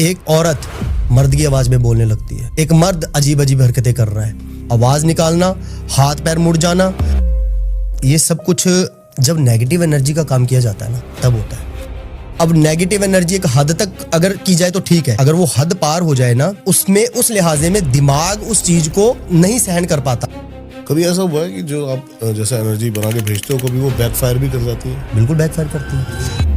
एक औरत मर्द की आवाज में बोलने लगती है, एक मर्द अजीब अजीब हरकतें कर रहा है, आवाज निकालना, हाथ पैर मुड़ जाना, ये सब कुछ जब नेगेटिव एनर्जी का काम किया जाता है ना तब होता है। अब नेगेटिव एनर्जी एक हद तक अगर की जाए तो ठीक है, अगर वो हद पार हो जाए ना उसमें उस लिहाजे में दिमाग उस चीज को नहीं सहन कर पाता। कभी ऐसा हुआ है कि जो आप जैसा एनर्जी बना के भेजते हो कभी वो बैकफायर भी कर जाती है? बिल्कुल बैकफायर करती है।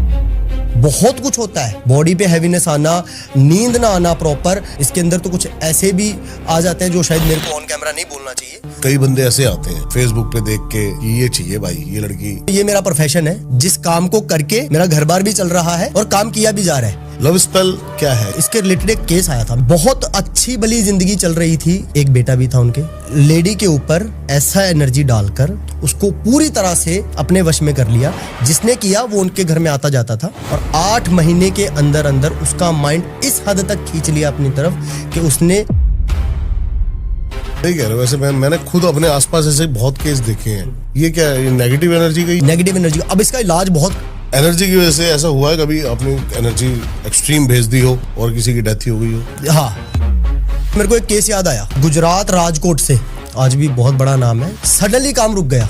बहुत कुछ होता है, बॉडी पे हैवीनेस आना, नींद ना आना प्रॉपर, इसके अंदर तो कुछ ऐसे भी आ जाते हैं जो शायद मेरे को ऑन कैमरा नहीं बोलना चाहिए। कई बंदे ऐसे आते हैं फेसबुक पे देख के कि ये चाहिए भाई, ये लड़की। ये मेरा प्रोफेशन है, जिस काम को करके मेरा घर बार भी चल रहा है और काम किया भी जा रहा है। लव स्पेल क्या है? इसके रिलेटेड एक केस आया था, बहुत अच्छी भली जिंदगी चल रही थी, एक बेटा भी था उनके। लेडी के ऊपर ऐसा एनर्जी डालकर उसको पूरी तरह से अपने वश में कर लिया। जिसने किया वो उनके घर में आता जाता था और 8 महीने के अंदर अंदर उसका माइंड इस हद तक खींच लिया अपनी तरफ कि उसने। सही कह रहे हो। वैसे मैंने खुद अपने आसपास ऐसे बहुत केस देखे हैं। ये क्या है? नेगेटिव एनर्जी का? Negative energy. अब इसका इलाज बहुत। एनर्जी की वजह से ऐसा हुआ है कभी आपने एनर्जी एक्सट्रीम भेज दी हो और किसी की डेथ ही हो गई हो? हाँ, मेरे को एक केस याद आया, गुजरात राजकोट से, आज भी बहुत बड़ा नाम है। सडनली काम रुक गया,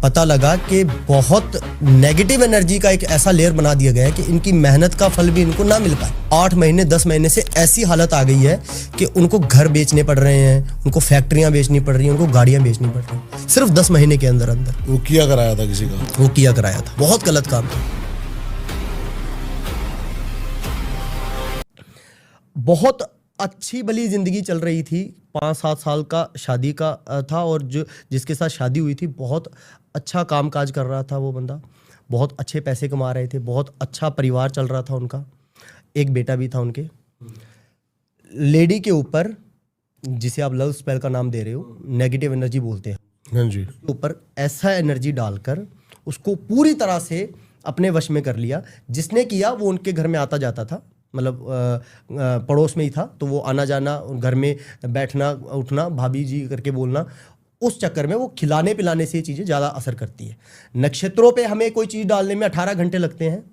पता लगा कि बहुत नेगेटिव एनर्जी का एक ऐसा लेयर बना दिया गया है कि इनकी मेहनत का फल भी इनको ना मिल पाए। 8 महीने 10 महीने से ऐसी हालत आ गई है कि उनको घर बेचने पड़ रहे हैं, उनको फैक्ट्रियां बेचनी पड़ रही हैं, उनको गाड़ियां बेचनी पड़ रही हैं, सिर्फ 10 महीने के अंदर अंदर। वो किया कराया था किसी का? वो किया कराया था, बहुत गलत काम था। बहुत अच्छी भली जिंदगी चल रही थी, 5-7 साल का शादी का था और जो जिसके साथ शादी हुई थी बहुत अच्छा काम काज कर रहा था वो बंदा, बहुत अच्छे पैसे कमा रहे थे, बहुत अच्छा परिवार चल रहा था उनका, एक बेटा भी था उनके। लेडी के ऊपर, जिसे आप लव स्पेल का नाम दे रहे हो, नेगेटिव एनर्जी बोलते हैं, हाँ जी, ऊपर ऐसा एनर्जी डालकर उसको पूरी तरह से अपने वश में कर लिया। जिसने किया वो उनके घर में आता जाता था, मतलब पड़ोस में ही था, तो वो आना जाना, घर में बैठना उठना, भाभी जी करके बोलना, उस चक्कर में वो खिलाने पिलाने से ये चीज़ें ज़्यादा असर करती है। नक्षत्रों पे हमें कोई चीज़ डालने में 18 घंटे लगते हैं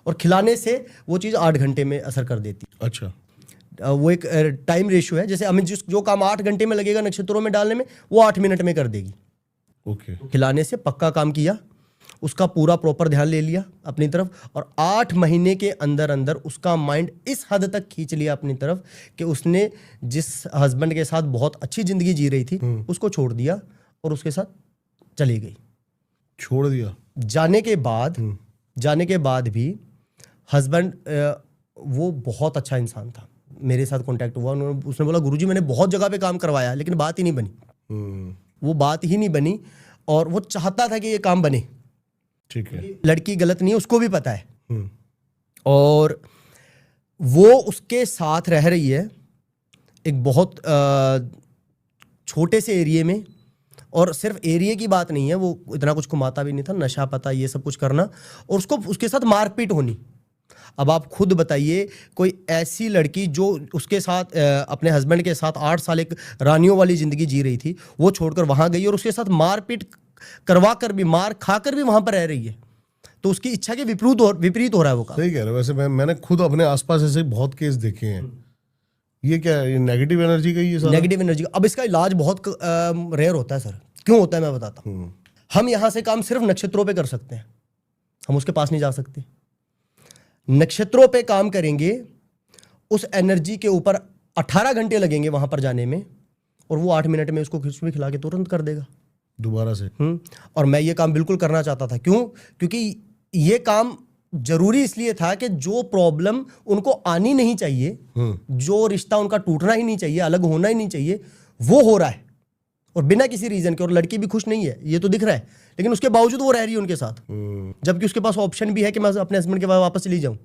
और खिलाने से वो चीज़ 8 घंटे में असर कर देती है। अच्छा, वो एक टाइम रेशियो है, जैसे हमें जो काम 8 घंटे में लगेगा नक्षत्रों में डालने में, वो 8 मिनट में कर देगी। ओके। खिलाने से पक्का काम किया, उसका पूरा प्रॉपर ध्यान ले लिया अपनी तरफ और 8 महीने के अंदर अंदर उसका माइंड इस हद तक खींच लिया अपनी तरफ कि उसने जिस हस्बैंड के साथ बहुत अच्छी जिंदगी जी रही थी उसको छोड़ दिया और उसके साथ चली गई। छोड़ दिया? जाने के बाद भी हस्बैंड वो बहुत अच्छा इंसान था, मेरे साथ कांटेक्ट हुआ, उसने बोला गुरुजी मैंने बहुत जगह पे काम करवाया लेकिन बात ही नहीं बनी। वो बात ही नहीं बनी और वो चाहता था कि ये काम बने। ठीक है। लड़की गलत नहीं है, उसको भी पता है और वो उसके साथ रह रही है एक बहुत छोटे से एरिया में, और सिर्फ एरिया की बात नहीं है, वो इतना कुछ कमाता भी नहीं था, नशा पता ये सब कुछ करना और उसको उसके साथ मारपीट होनी। अब आप खुद बताइए, कोई ऐसी लड़की जो उसके साथ अपने हस्बैंड के साथ 8 साल एक रानियों वाली जिंदगी जी रही थी, वो छोड़कर वहां गई और उसके साथ मारपीट करवा कर भी, मार खाकर भी वहां पर रह रही है, तो उसकी इच्छा के विपरीत हो रहा है वो काम। सही कह रहे हो। वैसे मैंने खुद अपने आसपास ऐसे बहुत केस देखे हैं। ये क्या है? नेगेटिव एनर्जी का ही है? Negative energy. अब इसका इलाज बहुत रेयर होता है सर। क्यों होता है मैं बताता हूँ। हम यहाँ से काम सिर्फ नक्षत्रों पे कर सकते हैं, हम उसके पास नहीं जा सकते। नक्षत्रों पे काम करेंगे, उस एनर्जी के ऊपर 18 घंटे लगेंगे वहां पर जाने में और वो 8 मिनट में उसको खिचड़ी खिला के तुरंत कर देगा दोबारा से। और मैं ये काम बिल्कुल करना चाहता था। क्यों? क्योंकि ये काम जरूरी इसलिए था कि जो प्रॉब्लम उनको आनी नहीं चाहिए, जो रिश्ता उनका टूटना ही नहीं चाहिए, अलग होना ही नहीं चाहिए, वो हो रहा है और बिना किसी रीजन के। और लड़की भी खुश नहीं है, ये तो दिख रहा है, लेकिन उसके बावजूद वो रह रही है उनके साथ, जबकि उसके पास ऑप्शन भी है कि मैं अपने हस्बैंड के पास वापस चली जाऊं,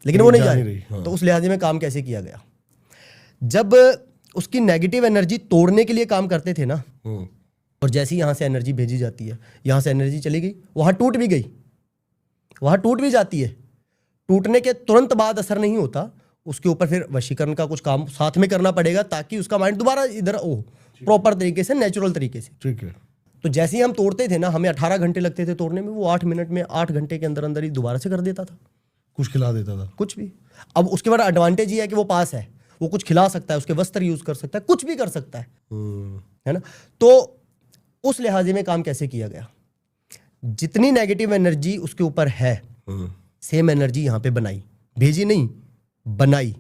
लेकिन वो नहीं जा रही। हाँ। तो उस लिहाजे में काम कैसे किया गया, जब उसकी नेगेटिव एनर्जी तोड़ने के लिए काम करते थे ना, और जैसे ही यहाँ से एनर्जी भेजी जाती है, यहाँ से एनर्जी चली गई, वहाँ टूट भी गई, वहाँ टूट भी जाती है, टूटने के तुरंत बाद असर नहीं होता, उसके ऊपर फिर वशीकरण का कुछ काम साथ में करना पड़ेगा ताकि उसका माइंड दोबारा इधर हो प्रॉपर तरीके से, नेचुरल तरीके से। ठीक है। तो जैसे ही हम तोड़ते थे ना, हमें 18 घंटे लगते थे तोड़ने में, वो 8 मिनट में, 8 घंटे के अंदर अंदर ही दोबारा से कर देता था। कुछ खिला देता था? कुछ भी। अब उसके बाद एडवांटेज ये है कि वो पास है, वो कुछ खिला सकता है, उसके वस्त्र यूज कर सकता है, कुछ भी कर सकता है ना। तो उस लिहाजे में काम कैसे किया गया, जितनी नेगेटिव एनर्जी उसके ऊपर है सेम एनर्जी यहाँ पे बनाई, भेजी नहीं, बनाई।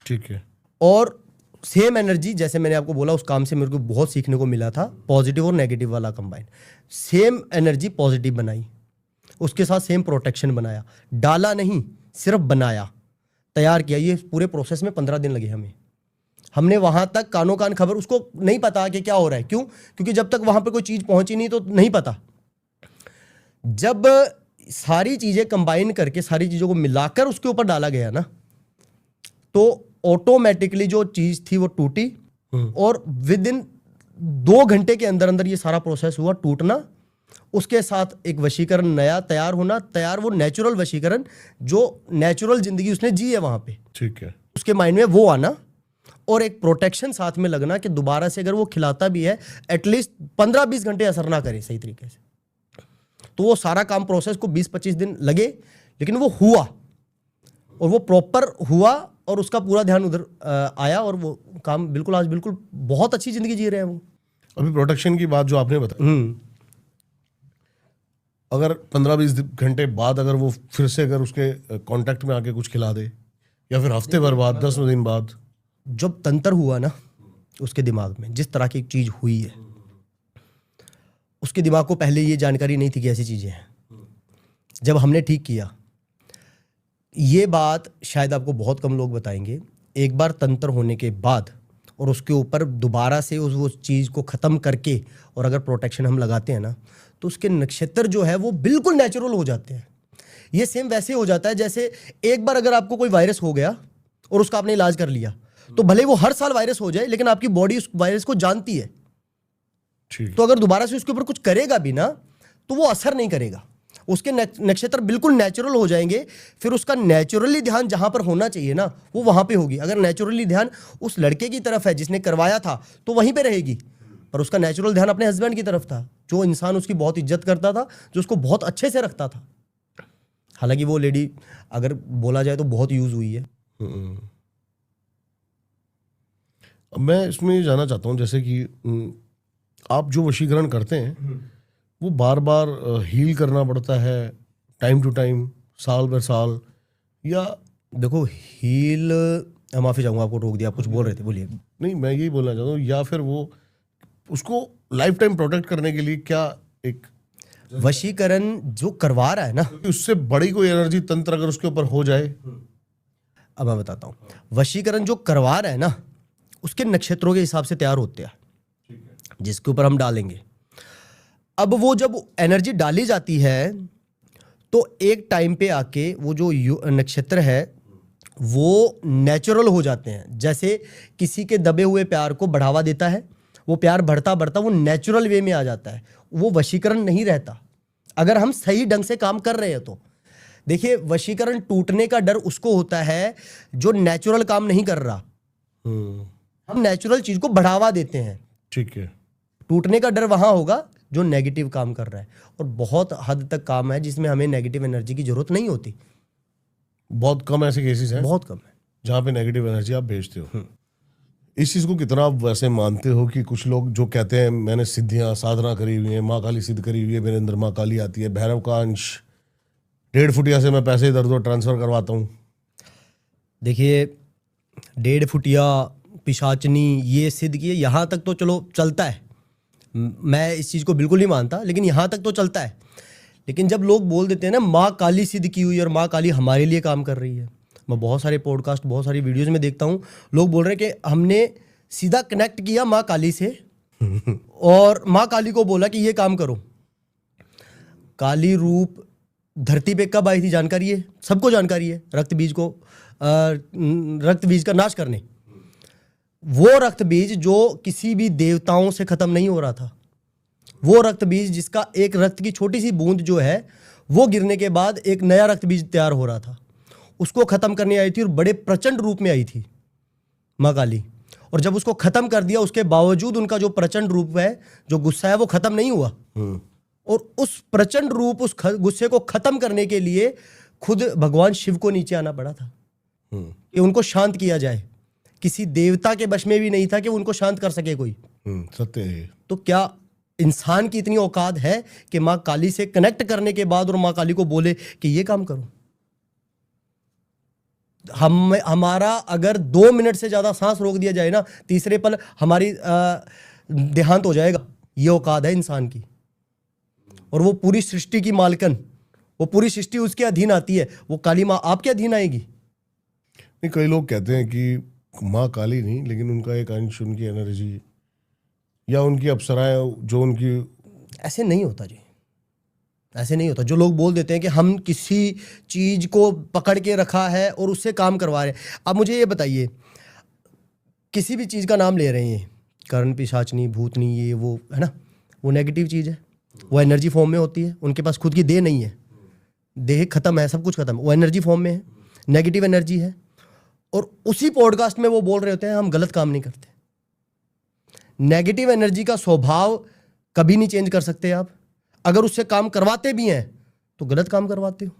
ठीक है। और सेम एनर्जी, जैसे मैंने आपको बोला, उस काम से मेरे को बहुत सीखने को मिला था, पॉजिटिव और नेगेटिव वाला कंबाइन। सेम एनर्जी पॉजिटिव बनाई, उसके साथ सेम प्रोटेक्शन बनाया, डाला नहीं, सिर्फ बनाया, तैयार किया। ये पूरे प्रोसेस में 15 दिन लगे हमें। हमने वहां तक कानों कान खबर, उसको नहीं पता कि क्या हो रहा है, क्यों? क्योंकि जब तक वहां पे कोई चीज पहुंची नहीं तो नहीं पता। जब सारी चीजें कंबाइन करके, सारी चीजों को मिलाकर उसके ऊपर डाला गया ना, तो ऑटोमेटिकली जो चीज थी वो टूटी, और विद इन 2 घंटे के अंदर अंदर ये सारा प्रोसेस हुआ, टूटना, उसके साथ एक वशीकरण नया तैयार होना, तैयार वो नेचुरल वशीकरण, जो नेचुरल जिंदगी उसने जी है वहां पे, ठीक है, उसके माइंड में वो आना, और एक प्रोटेक्शन साथ में लगना कि दोबारा से अगर वो खिलाता भी है एटलीस्ट 15-20 घंटे असर ना करे सही तरीके से। तो वो सारा काम प्रोसेस को 20-25 दिन लगे, लेकिन वो हुआ, और वो प्रॉपर हुआ, और उसका पूरा ध्यान उधर आया, और वो काम बिल्कुल आज बिल्कुल बहुत अच्छी जिंदगी जी रहे हैं वो। अभी प्रोटेक्शन की बात जो आपने बताई, अगर 15-20 घंटे बाद अगर वो फिर से अगर उसके कांटेक्ट में आके कुछ खिला दे, या फिर हफ्ते भर बाद, 10 दिन बाद, जब तंत्र हुआ ना उसके दिमाग में, जिस तरह की चीज हुई है, उसके दिमाग को पहले ये जानकारी नहीं थी कि ऐसी चीजें हैं। जब हमने ठीक किया, ये बात शायद आपको बहुत कम लोग बताएंगे, एक बार तंत्र होने के बाद और उसके ऊपर दोबारा से वो चीज़ को ख़त्म करके और अगर प्रोटेक्शन हम लगाते हैं ना, तो उसके नक्षत्र जो है वो बिल्कुल नेचुरल हो जाते हैं। ये सेम वैसे हो जाता है जैसे एक बार अगर आपको कोई वायरस हो गया और उसका आपने इलाज कर लिया, तो भले वो हर साल वायरस हो जाए, लेकिन आपकी बॉडी उस वायरस को जानती है। तो अगर दोबारा से उसके ऊपर कुछ करेगा भी ना, तो वो असर नहीं करेगा, उसके नक्षत्र बिल्कुल नेचुरल हो जाएंगे। फिर उसका नेचुरली ध्यान जहां पर होना चाहिए ना, वो वहां पे होगी। अगर नेचुरली ध्यान उस लड़के की तरफ है जिसने करवाया था, तो वहीं पे रहेगी, पर उसका नेचुरल ध्यान अपने हस्बैंड की तरफ था, जो इंसान उसकी बहुत इज्जत करता था, जो उसको बहुत अच्छे से रखता था। हालांकि वो लेडी अगर बोला जाए तो बहुत यूज हुई है। अब मैं इसमें जानना चाहता हूँ, जैसे कि आप जो वशीकरण करते हैं वो बार बार हील करना पड़ता है टाइम टू टाइम, साल भर साल, या? देखो हील, माफी चाहूंगा आपको रोक दिया, आप कुछ बोल रहे थे, बोलिए। नहीं, मैं यही बोलना चाहता हूँ, या फिर वो उसको लाइफ टाइम प्रोटेक्ट करने के लिए क्या एक वशीकरण जो करवा रहा है ना, उससे बड़ी कोई एनर्जी तंत्र अगर उसके ऊपर हो जाए? अब मैं बताता हूँ, वशीकरण जो करवा रहा है ना, उसके नक्षत्रों के हिसाब से तैयार होते हैं जिसके ऊपर हम डालेंगे। अब वो जब एनर्जी डाली जाती है तो एक टाइम पे आके वो जो नक्षत्र है वो नेचुरल हो जाते हैं। जैसे किसी के दबे हुए प्यार को बढ़ावा देता है, वो प्यार बढ़ता बढ़ता वो नेचुरल वे में आ जाता है, वो वशीकरण नहीं रहता अगर हम सही ढंग से काम कर रहे हैं तो। देखिए, वशीकरण टूटने का डर उसको होता है जो नेचुरल काम नहीं कर रहा। हम नेचुरल चीज को बढ़ावा देते हैं, ठीक है। टूटने का डर वहां होगा जो नेगेटिव काम कर रहा है। और बहुत हद तक काम है जिसमें हमें नेगेटिव एनर्जी की जरूरत नहीं होती। बहुत कम ऐसे केसेस हैं, बहुत कम है, जहां पे नेगेटिव एनर्जी आप भेजते हो। इस चीज को कितना आप वैसे मानते हो कि कुछ लोग जो कहते हैं मैंने सिद्धियां साधना करी हुई है, माँ काली सिद्ध करी हुई है, मेरे अंदर माँ काली आती है, भैरव का अंश, 1.5 फुटिया से मैं पैसे इधर उधर ट्रांसफर करवाता हूँ? देखिए, 1.5 फुटिया, पिशाचनी, ये सिद्ध किए, यहाँ तक तो चलो चलता है, मैं इस चीज़ को बिल्कुल नहीं मानता, लेकिन यहाँ तक तो चलता है। लेकिन जब लोग बोल देते हैं ना माँ काली सिद्ध की हुई और माँ काली हमारे लिए काम कर रही है, मैं बहुत सारे पॉडकास्ट, बहुत सारी वीडियोस में देखता हूँ, लोग बोल रहे हैं कि हमने सीधा कनेक्ट किया माँ काली से और माँ काली को बोला कि ये काम करो। काली रूप धरती पे कब आई थी जानकारी है, सबको जानकारी है, रक्त बीज का नाश करने। वो रक्त बीज जो किसी भी देवताओं से खत्म नहीं हो रहा था, वो रक्त बीज जिसका एक रक्त की छोटी सी बूंद जो है वो गिरने के बाद एक नया रक्त बीज तैयार हो रहा था, उसको खत्म करने आई थी और बड़े प्रचंड रूप में आई थी माँ काली। और जब उसको खत्म कर दिया, उसके बावजूद उनका जो प्रचंड रूप है, जो गुस्सा है, वो खत्म नहीं हुआ। और उस प्रचंड रूप, उस गुस्से को खत्म करने के लिए खुद भगवान शिव को नीचे आना पड़ा था कि उनको शांत किया जाए। किसी देवता के वश में भी नहीं था कि उनको शांत कर सके कोई। सत्य है ये। तो क्या इंसान की इतनी औकात है कि माँ काली से कनेक्ट करने के बाद और माँ काली को बोले कि ये काम करो? हमारा अगर 2 मिनट से ज्यादा सांस रोक दिया जाए ना, तीसरे पल हमारी देहांत हो जाएगा। ये औकात है इंसान की। और वो पूरी सृष्टि की मालकन, वो पूरी सृष्टि उसके अधीन आती है, वो काली माँ आपके अधीन आएगी? नहीं, कई लोग कहते हैं कि माँ काली नहीं, लेकिन उनका एक अंश, उनकी एनर्जी या उनकी अप्सराएं जो उनकी। ऐसे नहीं होता जी, ऐसे नहीं होता। जो लोग बोल देते हैं कि हम किसी चीज को पकड़ के रखा है और उससे काम करवा रहे हैं। अब मुझे ये बताइए, किसी भी चीज का नाम ले रहे हैं, कर्ण, पिशाचनी, भूतनी, ये वो, है ना, वो नेगेटिव चीज है, वो एनर्जी फॉर्म में होती है। उनके पास खुद की देह नहीं है, देह खत्म है, सब कुछ खत्म है, वो एनर्जी फॉर्म में है, नेगेटिव एनर्जी है। और उसी पॉडकास्ट में वो बोल रहे होते हैं हम गलत काम नहीं करते। नेगेटिव एनर्जी का स्वभाव कभी नहीं चेंज कर सकते आप। अगर उससे काम करवाते भी हैं तो गलत काम करवाते हो।